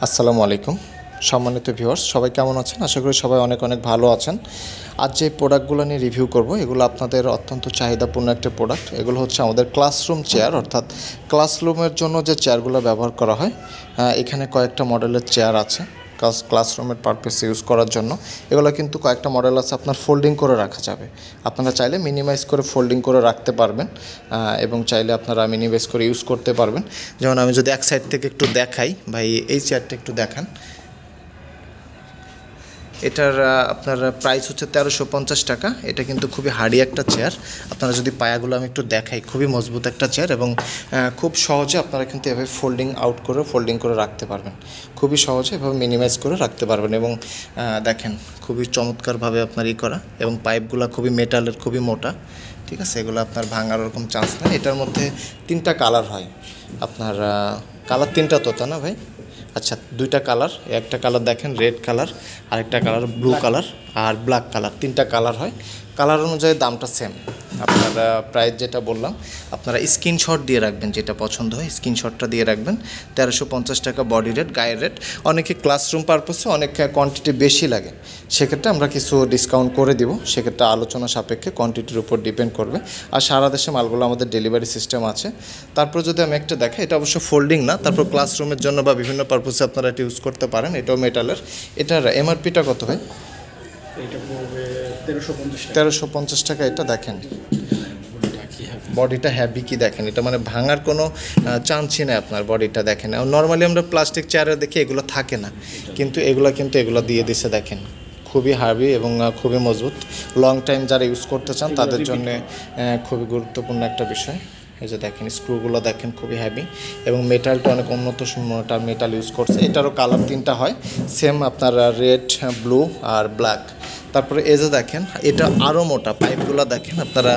আসসালামু আলাইকুম সম্মানিত ভিউয়ার্স, সবাই কেমন আছেন? আশা করি সবাই অনেক অনেক ভালো আছেন। আজ যে প্রোডাক্টগুলো নিয়ে রিভিউ করব এগুলো আপনাদের অত্যন্ত চাহিদাপূর্ণ একটা প্রোডাক্ট। এগুলো হচ্ছে আমাদের ক্লাসরুম চেয়ার, অর্থাৎ ক্লাসরুমের জন্য যে চেয়ারগুলো ব্যবহার করা হয়। এখানে কয়েকটা মডেলের চেয়ার আছে ক্লাসরুমের পারপাসে ইউজ করার জন্য। এগুলো কিন্তু কয়েকটা মডেল আছে, আপনার ফোল্ডিং করে রাখা যাবে। আপনারা চাইলে মিনিমাইজ করে ফোল্ডিং করে রাখতে পারবেন এবং চাইলে আপনারা মিনিমাইজ করে ইউজ করতে পারবেন। যেমন আমি যদি এক সাইড থেকে একটু দেখাই, ভাই এই চেয়ারটা একটু দেখান। এটার আপনার প্রাইস হচ্ছে 1350 টাকা। এটা কিন্তু খুবই হার্ডি একটা চেয়ার। আপনারা যদি পায়াগুলো আমি একটু দেখাই, খুবই মজবুত একটা চেয়ার এবং খুব সহজে আপনারা কিন্তু এভাবে ফোল্ডিং করে রাখতে পারবেন। খুবই সহজে এভাবে মিনিমাইজ করে রাখতে পারবেন এবং দেখেন খুবই চমৎকারভাবে আপনার করা, এবং পাইপগুলো খুবই মেটালের, খুবই মোটা। ঠিক আছে, এগুলো আপনার ভাঙার ওরকম চান্স নেই। এটার মধ্যে 3টা কালার হয় আপনার। কালার 3টা তো, তা না ভাই? আচ্ছা, 2টা কালার। একটা কালার দেখেন রেড কালার, আরেকটা কালার ব্লু কালার, আর ব্ল্যাক কালার। 3টা কালার হয়। কালার অনুযায়ী দামটা সেম। আপনার প্রাইস যেটা বললাম, আপনারা স্ক্রিনশট দিয়ে রাখবেন, যেটা পছন্দ হয় স্ক্রিনশটটা দিয়ে রাখবেন। 1350 টাকা বডি রেট, গায়ের রেট। অনেকে ক্লাসরুম পারপাসে অনেক কোয়ান্টিটি বেশি লাগে, সেক্ষেত্রে আমরা কিছু ডিসকাউন্ট করে দিব। সেক্ষেত্রে আলোচনা সাপেক্ষে কোয়ান্টিটির উপর ডিপেন্ড করবে। আর সারা দেশে মালগুলো আমাদের ডেলিভারি সিস্টেম আছে। তারপর যদি আমি একটা দেখাই, এটা অবশ্য ফোল্ডিং না, তারপর ক্লাসরুমের জন্য বা বিভিন্ন পারপাসে আপনারা এটা ইউজ করতে পারেন। এটাও মেটালের। এটার এমআরপিটা কত ভাই? এটা পড়বে 1350 টাকা। এটা দেখেন বডিটা হ্যাভি কি দেখেন, এটা মানে ভাঙার কোনো চান্সই নেই আপনার। বডিটা দেখেন, নর্মালি আমরা প্লাস্টিক চেয়ারে দেখি এগুলো থাকে না, কিন্তু এগুলো দিয়ে দিছে দেখেন। খুবই হার্ভি এবং খুবই মজবুত। লং টাইম যারা ইউজ করতে চান তাদের জন্য খুবই গুরুত্বপূর্ণ একটা বিষয়। এই যে দেখেন স্ক্রুগুলো দেখেন খুবই হ্যাভি, এবং মেটালটা অনেক উন্নত মেটাল ইউজ করছে। এটারও কালার 3টা হয় সেম, আপনার রেড, ব্লু আর ব্ল্যাক। তারপরে এই যে দেখেন এটা আরও মোটা। পাইপগুলো দেখেন আপনারা,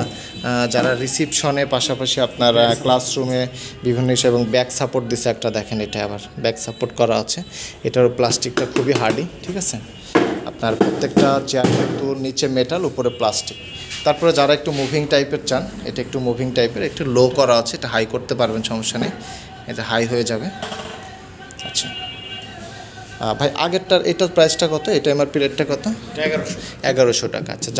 যারা রিসিপশনে পাশাপাশি আপনার ক্লাসরুমে বিভিন্ন হিসেবে, এবং ব্যাক সাপোর্ট দিছে একটা দেখেন, এটা আবার ব্যাক সাপোর্ট করা আছে। এটারও প্লাস্টিকটা খুবই হার্ডি। ঠিক আছে, আপনার প্রত্যেকটা চেয়ার কিন্তু নিচে মেটাল, উপরে প্লাস্টিক। তারপরে যারা একটু মুভিং টাইপের চান, এটা একটু মুভিং টাইপের, একটু লো করা আছে, এটা হাই করতে পারবেন, সমস্যা নেই, এটা হাই হয়ে যাবে। আচ্ছা ভাই, আগেরটার এটার প্রাইসটা কত? এটা এমআরপি রেটটা কত? 1100 টাকা। আচ্ছা,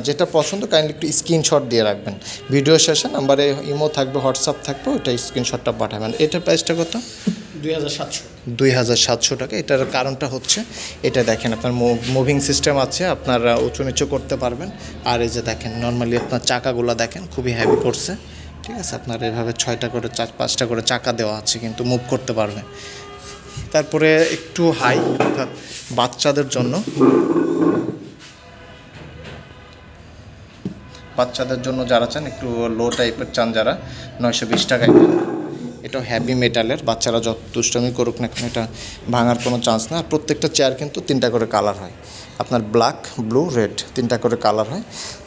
যেটা পছন্দ কাইন্ডলি একটু স্ক্রিনশট দিয়ে রাখবেন। ভিডিও শেষে নাম্বারে ইমো থাকবে, হোয়াটসঅ্যাপ থাকবে, ওইটা স্ক্রিনশটটা পাঠাবেন। এটার প্রাইসটা কত? 2700 টাকা। এটার কারণটা হচ্ছে এটা দেখেন আপনার মুভিং সিস্টেম আছে, আপনার উঁচু নিচু করতে পারবেন। আর এই যে দেখেন নর্মালি আপনার চাকাগুলো দেখেন খুবই হ্যাভি করছে। ঠিক আছে, আপনার এভাবে 6টা করে 5টা করে চাকা দেওয়া আছে, কিন্তু মুভ করতে পারবে। তারপরে একটু হাই, অর্থাৎ বাচ্চাদের জন্য যারা চান, একটু লো টাইপের চান যারা, 920 টাকায়। এটাও হ্যাভি মেটালের। বাচ্চারা যত দুষ্টমি করুক না কেন, এটা ভাঙার কোনো চান্স না। আর প্রত্যেকটা চেয়ার কিন্তু 3টা করে কালার হয়, আপনার ব্ল্যাক, ব্লু, রেড, 3টা করে কালার হয়।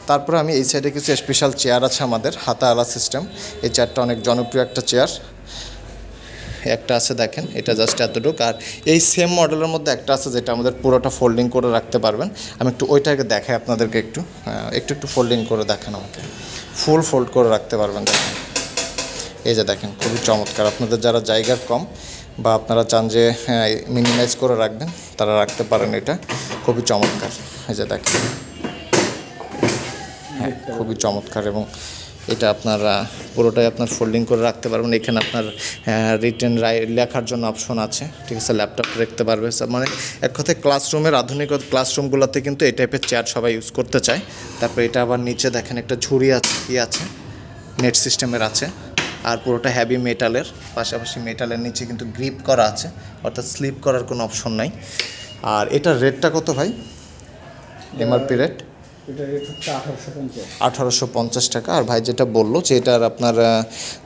তারপরে আমি এই সাইডে কিছু স্পেশাল চেয়ার আছে আমাদের, হাতাওয়ালা সিস্টেম। এই চেয়ারটা অনেক জনপ্রিয় একটা চেয়ার। একটা আছে দেখেন, এটা জাস্ট এতটুকু। আর এই সেম মডেলের মধ্যে একটা আছে যেটা আমাদের পুরোটা ফোল্ডিং করে রাখতে পারবেন। আমি একটু ওইটাকে দেখাই আপনাদেরকে, একটু ফোল্ডিং করে দেখান আমাকে। ফুল ফোল্ড করে রাখতে পারবেন দেখেন। এই যে দেখেন খুবই চমৎকার। আপনাদের যারা জায়গার কম বা আপনারা চান যে মিনিমাইজ করে রাখবেন, তারা রাখতে পারেন। এটা খুবই চমৎকার। এই যে দেখেন, হ্যাঁ খুবই চমৎকার। এবং এটা আপনার পুরোটাই আপনার ফোল্ডিং করে রাখতে পারবেন। এখানে আপনার রিটেন লেখার জন্য অপশন আছে। ঠিক আছে, ল্যাপটপ রাখতে পারবে। মানে এক কথায় ক্লাসরুমের আধুনিক ক্লাসরুমগুলোতে কিন্তু এই টাইপের চেয়ার সবাই ইউজ করতে চায়। তারপরে এটা আবার নিচে দেখেন একটা ঝুড়ি আছে, নেট সিস্টেমের আছে। আর পুরোটা হ্যাভি মেটালের, পাশাপাশি মেটালের নিচে কিন্তু গ্রিপ করা আছে, অর্থাৎ স্লিপ করার কোনো অপশন নাই। আর এটার রেটটা কত ভাই? এমআরপি রেট 1850 টাকা। আর ভাই যেটা বললো যে এটার আপনার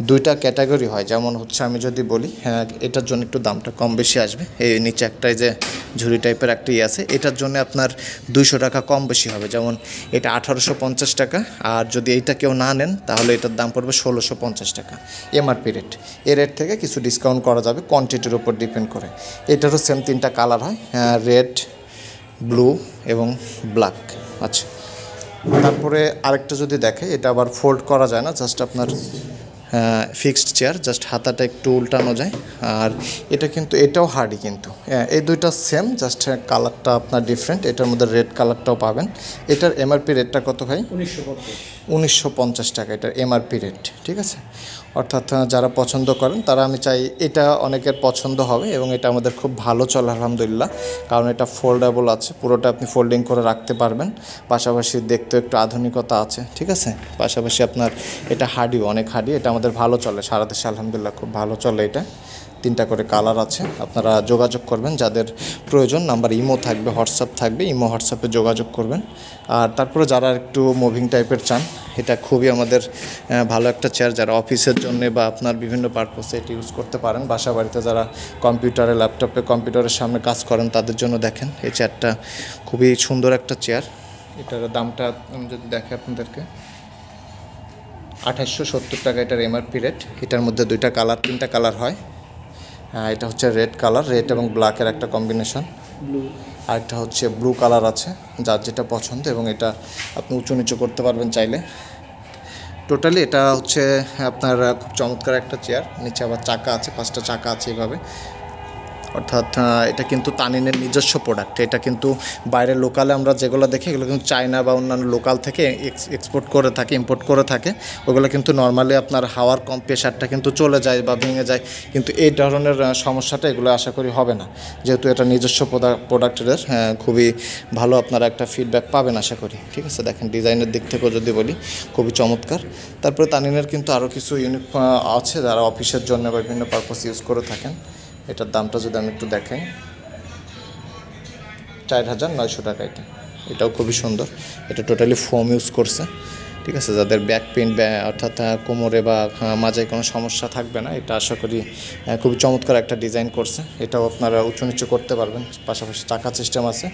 2টা ক্যাটাগরি হয়। যেমন হচ্ছে আমি যদি বলি, হ্যাঁ এটার জন্য একটু দামটা কম বেশি আসবে। এই নিচে একটাই যে ঝুড়ি টাইপের একটাই আছে, এটার জন্য আপনার 200 টাকা কম বেশি হবে। যেমন এটা 1850 টাকা, আর যদি এইটা কেউ না নেন তাহলে এটার দাম পড়বে 1650 টাকা এমআরপি রেট। এই রেট থেকে কিছু ডিসকাউন্ট করা যাবে কোয়ান্টিটির উপর ডিপেন্ড করে। এটারও সেম 3টা কালার হয়, রেড, ব্লু এবং ব্ল্যাক। আচ্ছা, তারপরে আরেকটা যদি দেখে, এটা আবার ফোল্ড করা যায় না, জাস্ট আপনার ফিক্সড চেয়ার, জাস্ট হাতাটা একটু উল্টানো যায়। আর এটা কিন্তু এটাও হার্ডি, কিন্তু এই দুইটা সেম, জাস্ট কালারটা আপনার ডিফারেন্ট। এটার মধ্যে রেড কালারটাও পাবেন। এটার এমআরপি রেটটা কত ভাই? 1950 টাকা এটার এমআরপি রেট, ঠিক আছে। অর্থাৎ যারা পছন্দ করেন তারা, আমি চাই এটা অনেকের পছন্দ হবে এবং এটা আমাদের খুব ভালো চলে আলহামদুলিল্লাহ, কারণ এটা ফোল্ডেবল আছে, পুরোটা আপনি ফোল্ডিং করে রাখতে পারবেন। পাশাপাশি দেখতে একটু আধুনিকতা আছে, ঠিক আছে। পাশাপাশি আপনার এটা হার্ডিও, অনেক হার্ডি, এটা আমাদের ভালো চলে সারা দেশে আলহামদুলিল্লাহ, খুব ভালো চলে এটা। 3টা করে কালার আছে, আপনারা যোগাযোগ করবেন যাদের প্রয়োজন। নাম্বার ইমো থাকবে, হোয়াটসঅ্যাপ থাকবে, ইমো হোয়াটসঅ্যাপে যোগাযোগ করবেন। আর তারপরে যারা একটু মুভিং টাইপের চান, এটা খুবই আমাদের ভালো একটা চেয়ার, যারা অফিসের জন্য বা আপনার বিভিন্ন পারপোসে এটা ইউজ করতে পারেন। বাসা বাড়িতে যারা কম্পিউটারে, ল্যাপটপে, কম্পিউটারের সামনে কাজ করেন তাদের জন্য দেখেন এই চেয়ারটা খুবই সুন্দর একটা চেয়ার। এটার দামটা আমি যদি দেখে আপনাদেরকে, 2870 টাকা এটার এমআরপি রেট। এটার মধ্যে 2টা কালার, 3টা কালার হয়। এটা হচ্ছে রেড কালার, রেড এবং ব্ল্যাকের একটা কম্বিনেশন। আরেকটা হচ্ছে ব্লু কালার আছে, যার যেটা পছন্দ, এবং এটা আপনি উঁচু নিচু করতে পারবেন চাইলে। টোটালি এটা হচ্ছে আপনার খুব চমৎকার একটা চেয়ার। নিচে আবার চাকা আছে, 5টা চাকা আছে এইভাবে। অর্থাৎ এটা কিন্তু তানিনের নিজস্ব প্রোডাক্ট। এটা কিন্তু বাইরের লোকালে আমরা যেগুলো দেখি এগুলো কিন্তু চায়না বা অন্যান্য লোকাল থেকে এক্সপোর্ট করে থাকে, ইম্পোর্ট করে থাকে। ওগুলো কিন্তু নর্মালি আপনার হাওয়ার কম প্রেশারটা কিন্তু চলে যায় বা ভেঙে যায়, কিন্তু এই ধরনের সমস্যাটা এগুলো আশা করি হবে না, যেহেতু এটা নিজস্ব প্রোডাক্টের। খুবই ভালো আপনারা একটা ফিডব্যাক পাবেন আশা করি, ঠিক আছে। দেখেন ডিজাইনের দিক থেকেও যদি বলি খুবই চমৎকার। তারপরে তানিনের কিন্তু আরও কিছু ইউনিক আছে যারা অফিসের জন্য বা বিভিন্ন পারপাস ইউজ করে থাকেন। এটার দামটা যদি আমি একটু দেখাই, 4900 টাকা এটাও খুবই সুন্দর। এটা টোটালি ফোম ইউজ করছে, ঠিক আছে। যাদের ব্যাক পেইন অর্থাৎ কোমরে বা মাজায় কোনো সমস্যা থাকবে না, এটা আশা করি খুবই চমৎকার একটা ডিজাইন করছে। এটাও আপনারা উঁচু নিচু করতে পারবেন, পাশাপাশি চাকা সিস্টেম আছে।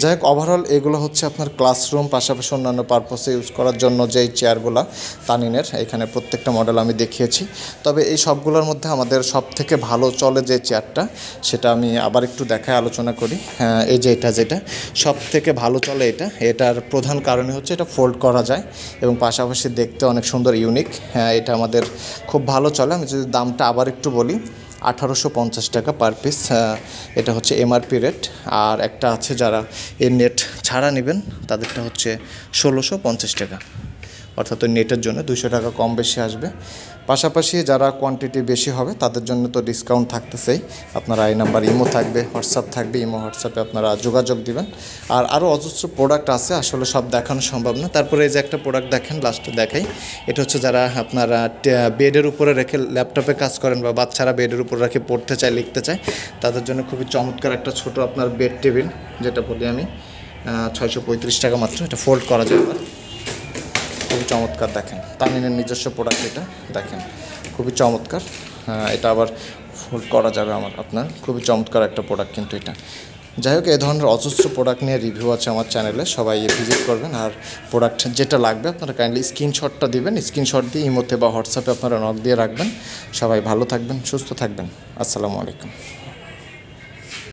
যাই হোক, ওভারঅল এগুলো হচ্ছে আপনার ক্লাসরুম, পাশাপাশি অন্যান্য পারপসে ইউজ করার জন্য যেই চেয়ারগুলো তানিনের, এখানে প্রত্যেকটা মডেল আমি দেখিয়েছি। তবে এই সবগুলোর মধ্যে আমাদের সব থেকে ভালো চলে যে চেয়ারটা, সেটা আমি আবার একটু দেখায় আলোচনা করি। এই যে যেটা সব থেকে ভালো চলে, এটার প্রধান কারণই হচ্ছে এটা ফোল্ড করা যায় এবং পাশাপাশি দেখতে অনেক সুন্দর, ইউনিক। এটা আমাদের খুব ভালো চলে। আমি যদি দামটা আবার একটু বলি, 1850 টাকা পার পিস, এটা হচ্ছে এমআরপি রেট। আর একটা আছে যারা এর নেট ছাড়া নেবেন তাদেরটা হচ্ছে 1650 টাকা, অর্থাৎ ওই নেটের জন্য 200 টাকা কম বেশি আসবে। পাশাপাশি যারা কোয়ান্টিটি বেশি হবে তাদের জন্য তো ডিসকাউন্ট থাকতেছেই। আপনারা এই নাম্বার ইমো থাকবে, হোয়াটসঅ্যাপ থাকবে, ইমো হোয়াটসঅ্যাপে আপনারা যোগাযোগ দিবেন। আর আরও অজস্র প্রোডাক্ট আছে, আসলে সব দেখানো সম্ভব না। তারপরে এই যে একটা প্রোডাক্ট দেখেন, লাস্টে দেখাই। এটা হচ্ছে যারা আপনারা বেডের উপরে রেখে ল্যাপটপে কাজ করেন বা বাচ্চারা বেডের উপরে রেখে পড়তে চায়, লিখতে চায়, তাদের জন্য খুবই চমৎকার একটা ছোট আপনার বেড টেবিল, যেটা বলি আমি 635 টাকা মাত্র। এটা ফোল্ড করা যায়, খুবই চমৎকার। দেখেন তানিনের নিজস্ব প্রোডাক্ট, এটা দেখেন খুবই চমৎকার। এটা আবার ফোল্ড করা যাবে আপনার, খুবই চমৎকার একটা প্রোডাক্ট কিন্তু এটা। যাই হোক, এই ধরনের অজস্র প্রোডাক্ট নিয়ে রিভিউ আছে আমার চ্যানেলে, সবাই ভিজিট করবেন। আর প্রোডাক্ট যেটা লাগবে আপনারা কাইন্ডলি স্ক্রিনশটটা দিবেন, স্ক্রিনশট দিয়ে ইমোতে বা হোয়াটসঅ্যাপে আপনারা নক দিয়ে রাখবেন। সবাই ভালো থাকবেন, সুস্থ থাকবেন। আসসালামু আলাইকুম।